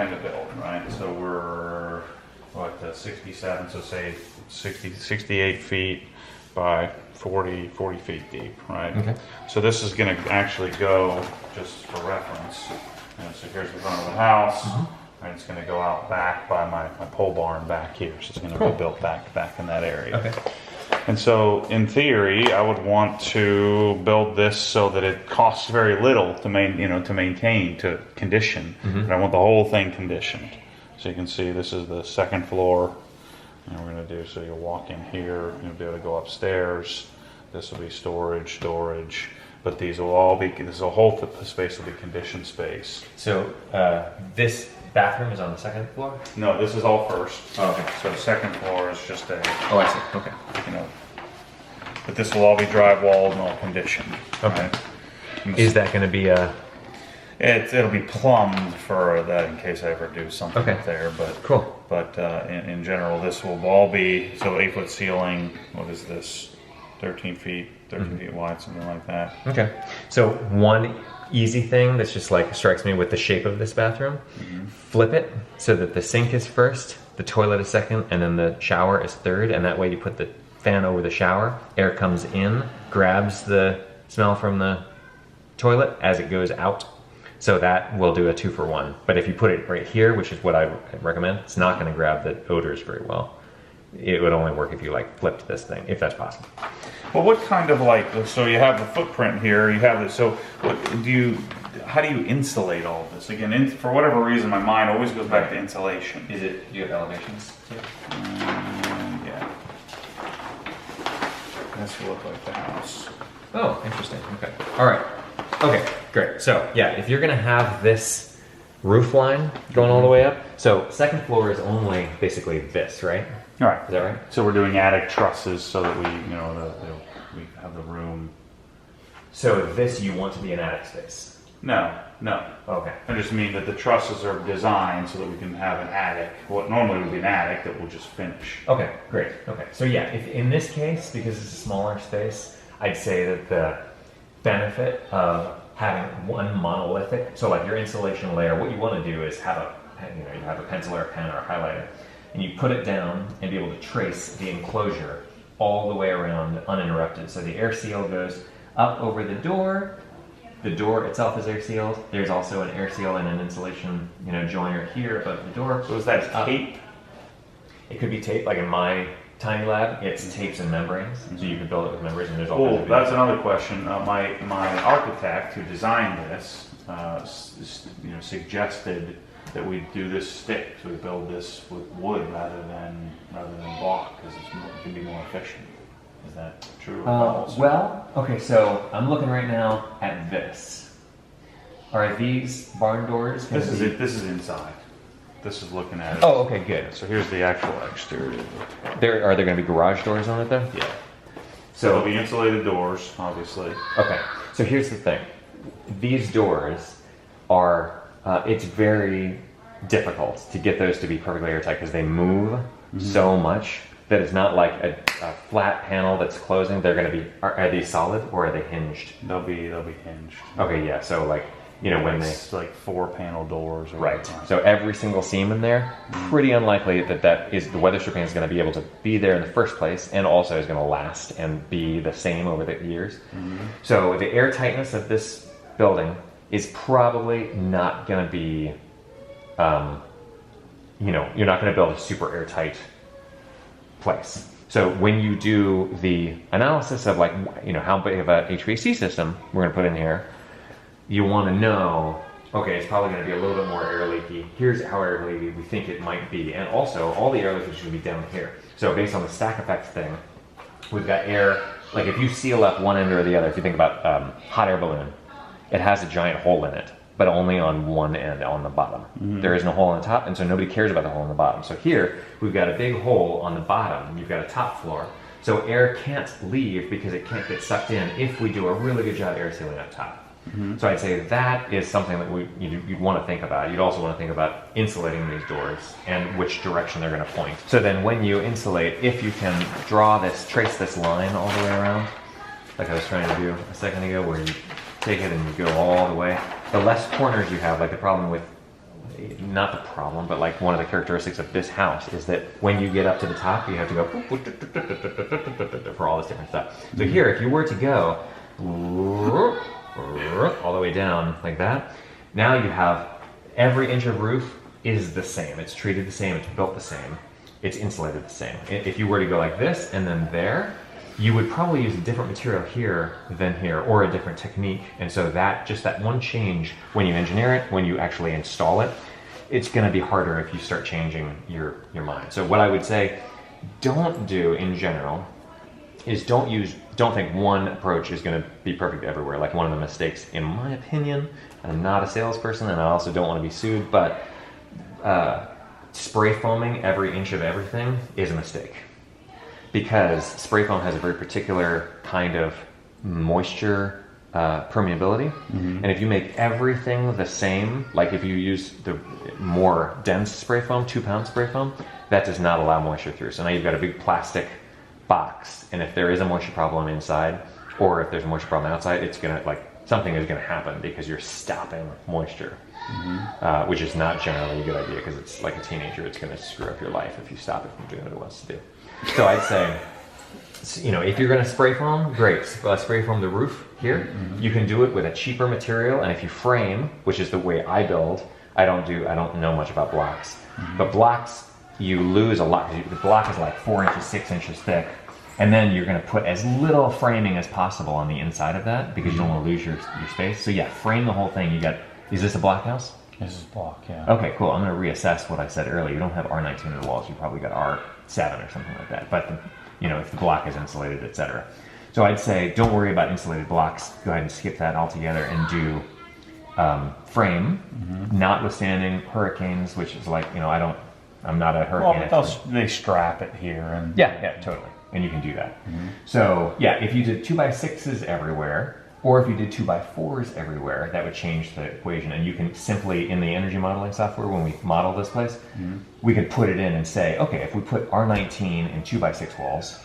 time to build, right? So we're, what, 67, so say 68 feet by 40 feet deep, right? Okay. So this is gonna actually go, just for reference, so here's the front of the house, and it's gonna go out back by my pole barn back here, so it's gonna be built back in that area. Okay. And so, in theory, I would want to build this so that it costs very little to maintain, to condition. But I want the whole thing conditioned. So you can see this is the second floor, and we're going to do, so you'll walk in here, you'll be able to go upstairs. This will be storage, but these will all be, this whole space will be conditioned space. So this bathroom is on the second floor? No, this is all first. Oh, okay. So the second floor is just Oh, I see. Okay. But this will all be drywalled and all conditioned. Okay. Right? Is that going to be a... It'll be plumbed for that in case I ever do something up there. But cool. But in general, this will all be, so 8-foot ceiling. What is this? 13 feet wide, something like that. Okay. So one easy thing that's just like strikes me with the shape of this bathroom, flip it so that the sink is first, the toilet is second, and then the shower is third, and that way you put the fan over the shower, air comes in, grabs the smell from the toilet as it goes out. So that will do a 2-for-1. But if you put it right here, which is what I recommend, it's not going to grab the odors very well. It would only work if you like flipped this thing, if that's possible. Well, what kind of so you have the footprint here, you have this, so how do you insulate all of this? Again, for whatever reason, my mind always goes back to insulation. Do you have elevations too? Yeah. This will look like the house. Oh, interesting. Okay. All right. Okay, great. So yeah, if you're gonna have this roof line going all the way up, so second floor is only basically this, right? All right. Is that right? So we're doing attic trusses so that we have the room. So this you want to be an attic space? No. Okay. I just mean that the trusses are designed so that we can have an attic. What normally would be an attic that we'll just finish. Okay, great. Okay, so yeah, if in this case, because it's a smaller space, I'd say that the benefit of having one monolithic, so like your insulation layer, what you want to do is have you have a pencil or a pen or a highlighter, and you put it down and be able to trace the enclosure all the way around uninterrupted. So the air seal goes up over the door. The door itself is air sealed. There's also an air seal and an insulation, joiner here above the door. So is that tape? It could be tape, like in my tiny lab, it's tapes and membranes. So you can build it with membranes, and there's all kinds of that's another question. My architect who designed this, suggested that we do this stick. So we build this with wood rather than block because it can be more efficient. Is that true? Well, okay, so I'm looking right now at this. Are these barn doors? This is inside. This is looking at it. Oh, okay, good. So here's the actual exterior. Are there going to be garage doors on it though? Yeah. So there'll be insulated doors, obviously. Okay, so here's the thing. These doors are, it's very difficult to get those to be perfectly airtight because they move so much that it's not like a flat panel that's closing. They're going to be, are these solid or are they hinged? They'll be hinged. Okay, yeah, so like, when it's like 4-panel doors. Right. So every single seam in there, pretty unlikely that is the weather stripping is going to be able to be there in the first place, and also is going to last and be the same over the years. So the air tightness of this building is probably not going to be, you're not going to build a super airtight place. So when you do the analysis of how big of a HVAC system we're going to put in here, you want to know, okay, it's probably going to be a little bit more air leaky. Here's how air leaky we think it might be. And also, all the air leakage should be down here. So based on the stack effect thing, we've got air, like if you seal up one end or the other, if you think about hot air balloon, it has a giant hole in it, but only on one end, on the bottom. There isn't a hole on the top, and so nobody cares about the hole on the bottom. So here, we've got a big hole on the bottom, and you've got a top floor. So air can't leave because it can't get sucked in if we do a really good job air sealing up top. So I'd say that is something that you'd want to think about. You'd also want to think about insulating these doors and which direction they're going to point. So then when you insulate, if you can trace this line all the way around, like I was trying to do a second ago, where you take it and you go all the way, the less corners you have, like the problem with not the problem, but like one of the characteristics of this house is that when you get up to the top, you have to go for all this different stuff. So here, if you were to go all the way down like that, now you have every inch of roof is the same. It's treated the same, it's built the same, it's insulated the same. If you were to go like this and then there, you would probably use a different material here than here, or a different technique. And so that, just that one change, when you engineer it, when you actually install it, it's gonna be harder if you start changing your mind. So what I would say, don't do in general, is don't think one approach is gonna be perfect everywhere. Like one of the mistakes, in my opinion, I'm not a salesperson and I also don't wanna be sued, but spray foaming every inch of everything is a mistake. Because spray foam has a very particular kind of moisture permeability. And if you make everything the same, like if you use the more dense spray foam, 2-pound spray foam, that does not allow moisture through. So now you've got a big plastic box, and if there is a moisture problem inside, or if there's a moisture problem outside, it's gonna, like, something is gonna happen because you're stopping moisture. Which is not generally a good idea, because it's like a teenager, it's gonna screw up your life if you stop it from doing what it wants to do. So I'd say, you know, if you're going to spray foam, great. Spray foam the roof here. You can do it with a cheaper material, and if you frame, which is the way I build, I don't know much about blocks, but blocks you lose a lot. The block is like 4 inches, 6 inches thick, and then you're going to put as little framing as possible on the inside of that because you don't want to lose your space. So yeah, frame the whole thing. Is this a block house? This is block, yeah. Okay, cool. I'm going to reassess what I said earlier. You don't have R19 in the walls. You probably got R7 or something like that. But, you know, if the block is insulated, etc. So I'd say don't worry about insulated blocks. Go ahead and skip that altogether and do frame, notwithstanding hurricanes, which is like, you know, I'm not a hurricane expert. They strap it here. And Yeah, totally. And you can do that. So, yeah, if you did 2x6s everywhere, or if you did 2x4s everywhere, that would change the equation. And you can simply, in the energy modeling software, when we model this place, we could put it in and say, okay, if we put R19 in 2x6 walls,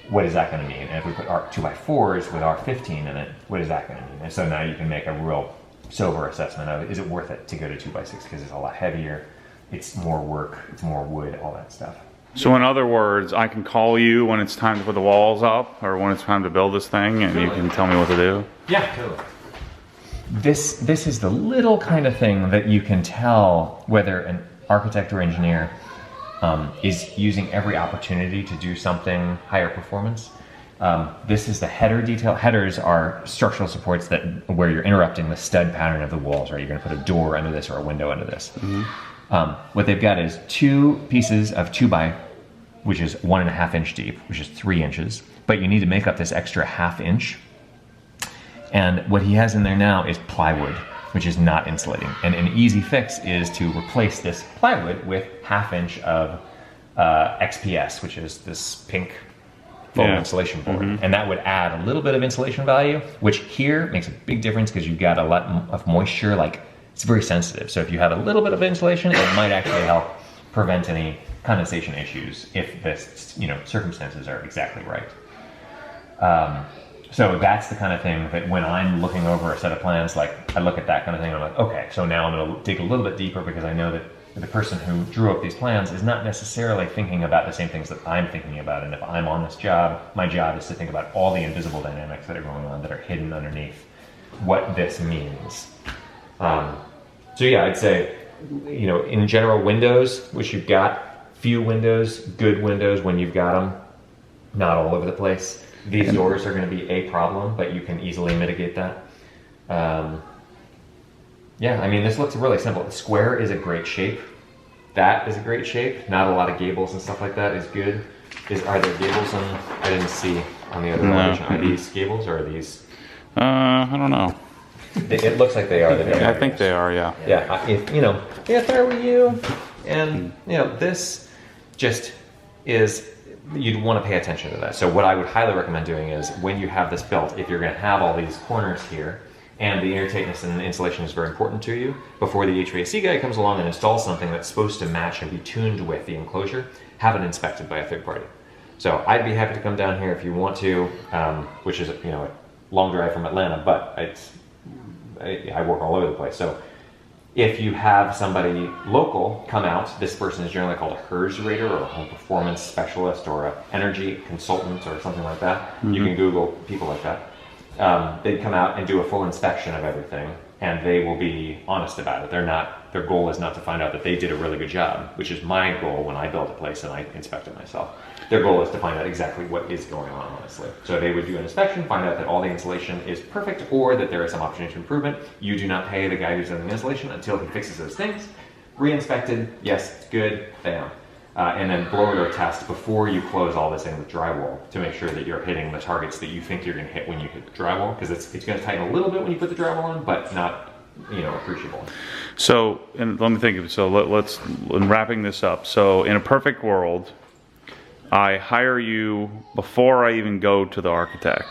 what is that going to mean? And if we put 2x4s with R15 in it, what is that going to mean? And so now you can make a real sober assessment of, is it worth it to go to 2x6, because it's a lot heavier, it's more work, it's more wood, all that stuff. So in other words, I can call you when it's time to put the walls up, or when it's time to build this thing, and you can tell me what to do? Yeah, totally. This is the little kind of thing that you can tell whether an architect or engineer is using every opportunity to do something higher performance. This is the header detail. Headers are structural supports where you're interrupting the stud pattern of the walls, right? You're going to put a door under this or a window under this. What they've got is 2 pieces of 2x, which is 1.5 inch deep, which is 3 inches, but you need to make up this extra 1/2 inch. And what he has in there now is plywood, which is not insulating. And an easy fix is to replace this plywood with 1/2 inch of XPS, which is this pink foam insulation board. And that would add a little bit of insulation value, which here makes a big difference because you've got a lot of moisture, like it's very sensitive. So if you have a little bit of insulation, it might actually help prevent any condensation issues if the circumstances are exactly right. So that's the kind of thing that when I'm looking over a set of plans, like I look at that kind of thing and I'm like, okay, so now I'm going to dig a little bit deeper because I know that the person who drew up these plans is not necessarily thinking about the same things that I'm thinking about. And if I'm on this job, my job is to think about all the invisible dynamics that are going on that are hidden underneath what this means. So yeah, I'd say, in general, windows, which you've got, few windows, good windows when you've got them, not all over the place. These doors are going to be a problem, but you can easily mitigate that. Yeah, I mean, this looks really simple. The square is a great shape. That is a great shape. Not a lot of gables and stuff like that is good. Are there gables on? I didn't see on the other elevation. Are these gables or are these? I don't know. It looks like they are. I think they are. Yeah. Yeah. If I were you, and this just is. You'd want to pay attention to that. So what I would highly recommend doing is when you have this built, if you're going to have all these corners here, and the intertightness and the insulation is very important to you, before the HVAC guy comes along and installs something that's supposed to match and be tuned with the enclosure, have it inspected by a third party. So I'd be happy to come down here if you want to, which is a long drive from Atlanta, but I work all over the place. So If you have somebody local come out, this person is generally called a HERS rater or a home performance specialist or an energy consultant or something like that. You can Google people like that. They'd come out and do a full inspection of everything, and they will be honest about it. Their goal is not to find out that they did a really good job, which is my goal when I build a place and I inspect it myself. Their goal is to find out exactly what is going on, honestly. So they would do an inspection, find out that all the insulation is perfect or that there is some opportunity for improvement. You do not pay the guy who's doing the insulation until he fixes those things. Re-inspected, yes, it's good, bam. And then blower door test before you close all this in with drywall to make sure that you're hitting the targets that you think you're going to hit when you hit the drywall, because it's going to tighten a little bit when you put the drywall on, but not appreciable. So, and let me think of it. So let's in wrapping this up. So in a perfect world, I hire you before I even go to the architect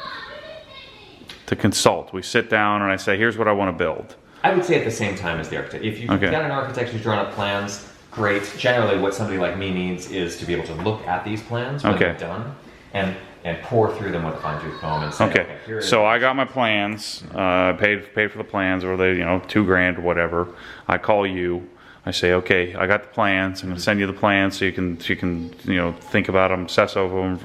to consult. We sit down and I say, here's what I want to build. I would say at the same time as the architect. If you've got an architect who's drawn up plans, great. Generally what somebody like me needs is to be able to look at these plans when they're done and pour through them with a fine-tooth comb and say, okay, so I got my plans, paid for the plans, or they, $2,000 or whatever. I call you. I say, okay, I got the plans. I'm gonna send you the plans so you can think about them, obsess over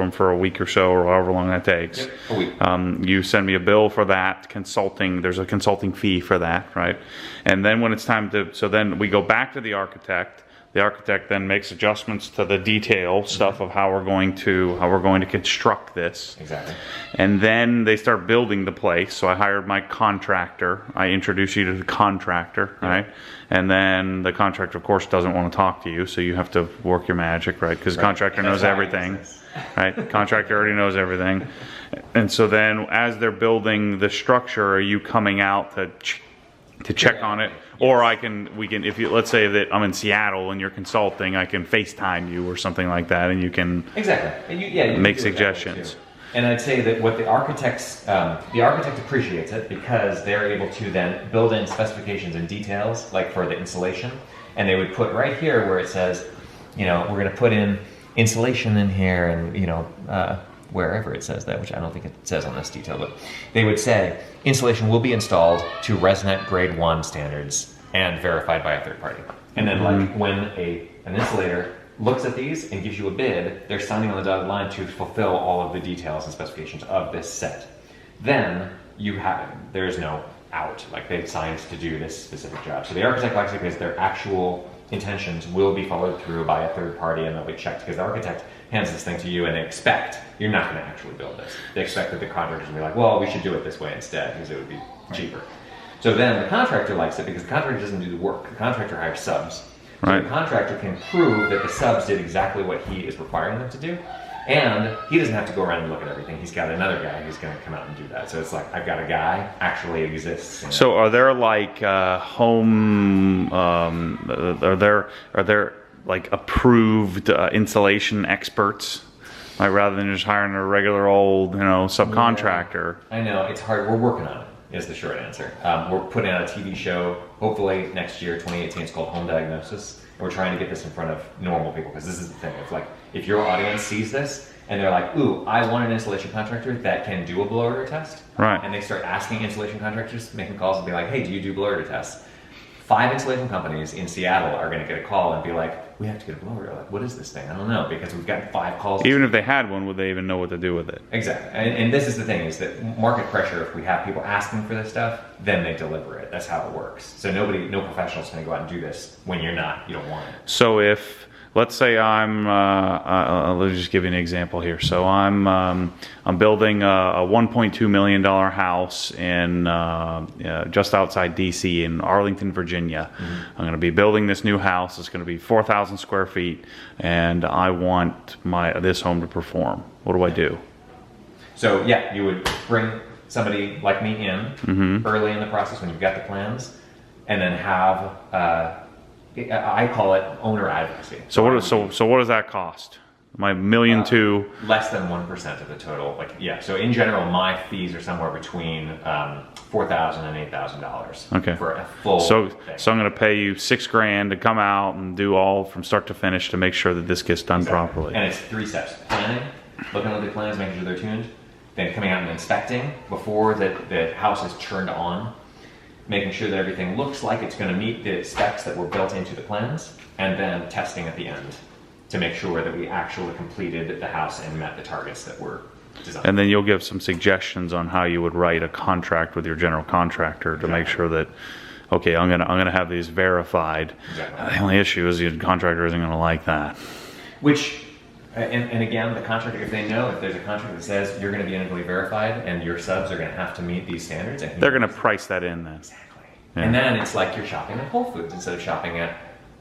them for a week or so, or however long that takes. Yep, a week. You send me a bill for that consulting. There's a consulting fee for that, right? And then when it's time to, so then we go back to the architect. The architect then makes adjustments to the detail stuff of how we're going to construct this. Exactly. And then they start building the place. So I hired my contractor. I introduce you to the contractor, right? And then the contractor, of course, doesn't want to talk to you, so you have to work your magic, right? Because the contractor knows everything, right? The contractor already knows everything. And so then, as they're building the structure, are you coming out to check on it? Or we can, if you, let's say that I'm in Seattle and you're consulting, I can FaceTime you or something like that, and you can and make suggestions. And I'd say that what the architect appreciates it because they're able to then build in specifications and details, like for the insulation, and they would put right here where it says, we're going to put in insulation in here, and wherever it says that, which I don't think it says on this detail, but they would say insulation will be installed to ResNet grade 1 standards and verified by a third party. And then like when an insulator looks at these and gives you a bid, they're signing on the dotted line to fulfill all of the details and specifications of this set. Then there's no out, like they've signed to do this specific job. So the architect likes it because their actual intentions will be followed through by a third party and they'll be checked, because the architect hands this thing to you and they expect you're not going to actually build this. They expect that the contractor's going to be like, well, we should do it this way instead because it would be cheaper. So then the contractor likes it because the contractor doesn't do the work. The contractor hires subs. So the contractor can prove that the subs did exactly what he is requiring them to do, and he doesn't have to go around and look at everything. He's got another guy who's going to come out and do that. So it's like, I've got a guy actually exists. So are there like home? Are there like approved insulation experts? Like rather than just hiring a regular old subcontractor. I know it's hard. We're working on it. Is the short answer. We're putting on a TV show, hopefully next year, 2018. It's called Home Diagnosis. And we're trying to get this in front of normal people, because this is the thing. It's like, if your audience sees this and they're like, ooh, I want an installation contractor that can do a blower door test. Right. And they start asking installation contractors, making calls and be like, hey, do you do blower door tests? 5 installation companies in Seattle are going to get a call and be like, we have to get a blower door. Like, what is this thing? I don't know, because we've gotten 5 calls. Even if they had one, would they even know what to do with it? Exactly. And this is the thing, is that market pressure, if we have people asking for this stuff, then they deliver it. That's how it works. So no professional's going to go out and do this when you don't want it. So if, let's say let's just give you an example here. So I'm building a $1.2 million house in just outside DC in Arlington, Virginia. I'm going to be building this new house. It's going to be 4,000 square feet, and I want this home to perform. What do I do? So you would bring somebody like me in early in the process when you've got the plans, and then have I call it owner advocacy. So what does that cost? My $1.2 million less than 1% of the total. So in general, my fees are somewhere between $4,000 and $8,000 for a full thing. So I'm going to pay you $6,000 to come out and do all from start to finish to make sure that this gets done properly. And it's 3 steps: planning, looking at the plans, making sure they're tuned, then coming out and inspecting before the house is turned on. making sure that everything looks like it's going to meet the specs that were built into the plans, and then testing at the end to make sure that we actually completed the house and met the targets that were designed. And then you'll give some suggestions on how you would write a contract with your general contractor to make sure that, okay, I'm gonna have these verified. Exactly. The only issue is the contractor isn't gonna like that. Which, and again, the contractor, if they know, if there's a contract that says you're going to be integrally verified and your subs are going to have to meet these standards, and They're gonna price that in then. exactly. Yeah. And then it's like you're shopping at Whole Foods instead of shopping at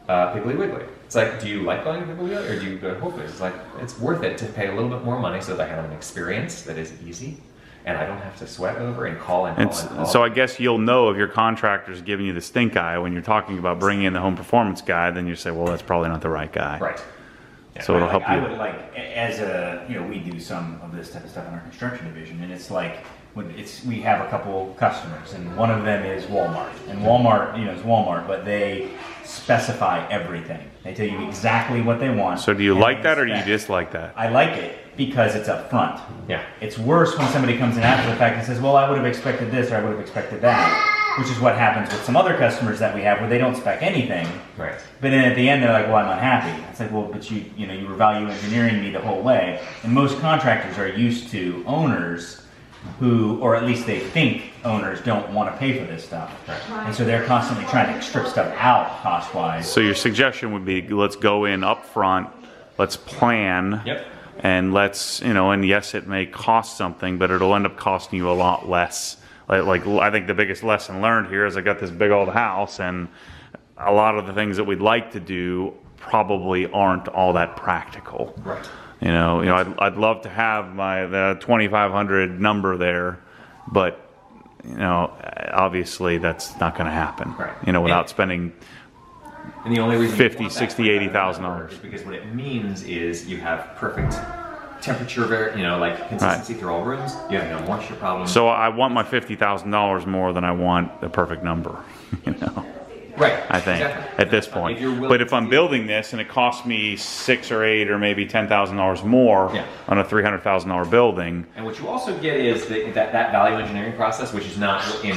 Piggly Wiggly. It's like, do you like going to Piggly Wiggly or do you go to Whole Foods? It's like, it's worth it to pay a little bit more money so that I have an experience that is easy and I don't have to sweat over and call and call. So I guess you'll know if your contractor's giving you the stink eye when you're talking about bringing in the home performance guy, then you say, well, that's probably not the right guy. Right. Yeah. So it'll help you. I would like, as a, we do some of this type of stuff in our construction division, and it's like, we have a couple customers, and one of them is Walmart, and Walmart, is Walmart, but they specify everything. They tell you exactly what they want. So do you and like that or do you spec. dislike that? I like it because it's up front. Yeah. It's worse when somebody comes in after the fact and says, well, I would have expected this or I would have expected that, which is what happens with some other customers that we have where they don't spec anything. Right. But then at the end, they're like, well, I'm unhappy. It's like, well, but you were value engineering me the whole way. And most contractors are used to owners who, or at least they think owners don't want to pay for this stuff. Right. And so they're constantly trying to strip stuff out cost-wise. So your suggestion would be, let's go in up front, let's plan. Yep. And let's, and yes, it may cost something, but it'll end up costing you a lot less. Like I think the biggest lesson learned here is I got this big old house, and a lot of the things that we'd like to do probably aren't all that practical. Right. I'd love to have the 2,500 number there, but obviously that's not going to happen. Right. Without spending. And the only reason $50,000, you want that $60,000, $80,000 is because what it means is you have perfect temperature, consistency through all rooms. You have no moisture problems. So I want my $50,000 more than I want a perfect number. Right. I think Exactly. at this point. But if I'm building this and it costs me $6,000 or $8,000 or maybe $10,000 more on a $300,000 building. And what you also get is that value engineering process, which is not in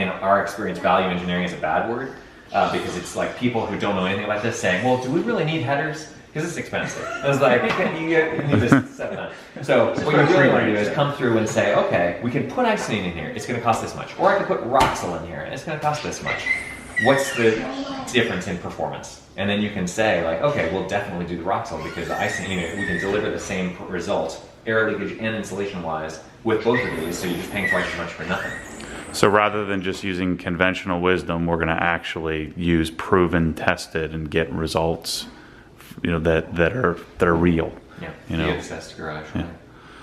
our experience, value engineering is a bad word because it's like people who don't know anything about this saying, well, do we really need headers? Because it's expensive. I was like, you need this 7 times. So what you really want to do is come through and say, okay, we can put icing in here. It's going to cost this much. Or I can put Roxel in here, and it's going to cost this much. What's the difference in performance? And then you can say, like, okay, we'll definitely do the Roxel because the icing, we can deliver the same result, air leakage and insulation-wise, with both of these. So you're just paying twice as much for nothing. So rather than just using conventional wisdom, we're going to actually use proven, tested, and get results. That are real. Yeah. The assessed garage. Right?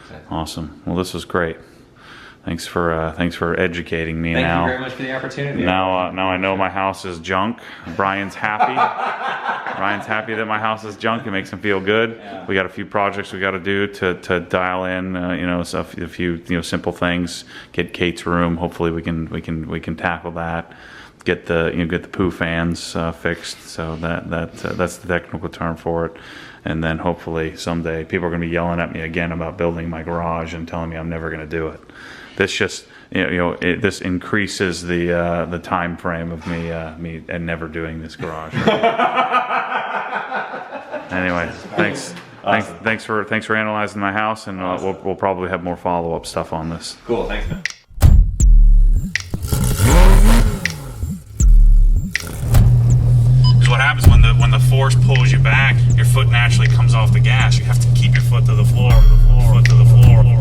Exactly. Awesome. Well, this was great. Thanks for educating me. Thank you very much for the opportunity. Now I know my house is junk. Brian's happy. Brian's happy that my house is junk. It makes him feel good. Yeah. We got a few projects we got to do to dial in. A few simple things. Get Kate's room. Hopefully we can tackle that. Get the poo fans fixed. So that's the technical term for it. And then hopefully someday people are going to be yelling at me again about building my garage and telling me I'm never going to do it. This just this increases the time frame of me and never doing this garage. Anyway, thanks. Awesome. Thanks for analyzing my house, and Awesome. we'll probably have more follow-up stuff on this. Cool. Thanks, man. What happens when the force pulls you back, your foot naturally comes off the gas. You have to keep your foot to the floor, foot to the floor.